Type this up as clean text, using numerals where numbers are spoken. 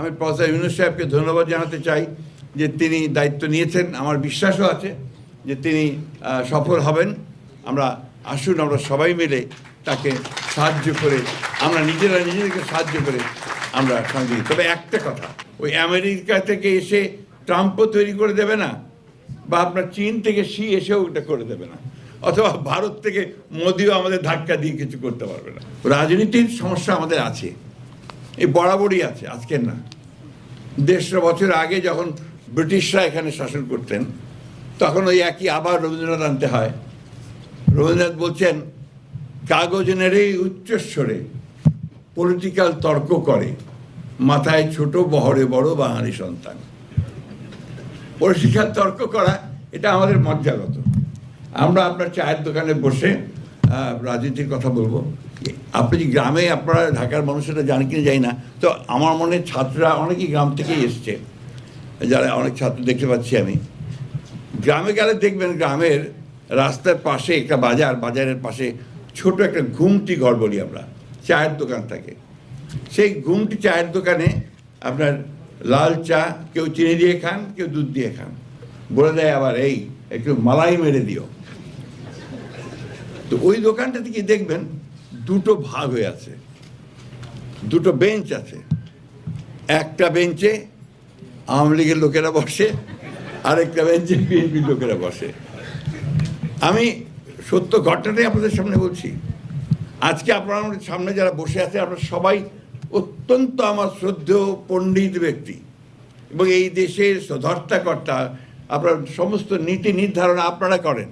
আমি প্রফেসর ইউনূস সাহেবকে ধন্যবাদ জানাতে চাই যে তিনি দায়িত্ব নিয়েছেন। আমার বিশ্বাসও আছে যে তিনি সফল হবেন। আসুন আমরা সবাই মিলে তাকে সাহায্য করে, আমরা নিজেদেরকে সাহায্য করে আমরা সঙ্গে। তবে একটা কথা, ওই আমেরিকা থেকে এসে ট্রাম্পও তৈরি করে দেবে না, বা আপনার চীন থেকে শি এসেও ওটা করে দেবে না, অথবা ভারত থেকে মোদিও আমাদের ধাক্কা দিয়ে কিছু করতে পারবে না। রাজনীতির সমস্যা আমাদের আছে, এই বরাবরই আছে, আজকের না। 150 বছর আগে যখন ব্রিটিশরা এখানে শাসন করতেন, তখন ওই একই আবার রবীন্দ্রনাথ আনতে হয়। রবীন্দ্রনাথ বলছেন, কাগজ নেড়েই উচ্চস্বরে পলিটিক্যাল তর্ক করে, মাথায় ছোট বহরে বড় বাঙালি সন্তান। পলিটিক্যাল তর্ক করা এটা আমাদের মজ্জাগত। আমরা আপনার চায়ের দোকানে বসে রাজনীতির কথা বলবো। আপনি যে গ্রামে, আপনারা ঢাকার মানুষেরা জানে কিনা যাই না, তো আমার মনে ছাত্ররা অনেকেই গ্রাম থেকেই এসছে, যারা অনেক ছাত্র দেখতে পাচ্ছি আমি। গ্রামে গেলে দেখবেন গ্রামের রাস্তার পাশে একটা বাজারের পাশে ছোট একটা ঘুমটি ঘর বলি আমরা, চায়ের দোকান থাকে। সেই ঘুমটি চায়ের দোকানে আপনার লাল চা কেউ চিনি দিয়ে খান, কেউ দুধ দিয়ে খান, বলে দেয় আবার এই একটু মালাই মেরে দিও। তো ওই দোকানটা থেকে দেখবেন দুটো ভাগ হয়ে আছে, দুটো বেঞ্চ আছে। একটা বেঞ্চে আওয়ামী লীগের লোকেরা বসে, আরেকটা বেঞ্চে বিএনপির লোকেরা বসে। আমি সত্য ঘটনাটাই আপনাদের সামনে বলছি। আজকে আপনারা আমাদের সামনে যারা বসে আছে, আপনারা সবাই অত্যন্ত আমার শ্রদ্ধেয় পণ্ডিত ব্যক্তি, এবং এই দেশের ধর্তাকর্তা। আপনার সমস্ত নীতি নির্ধারণ আপনারা করেন।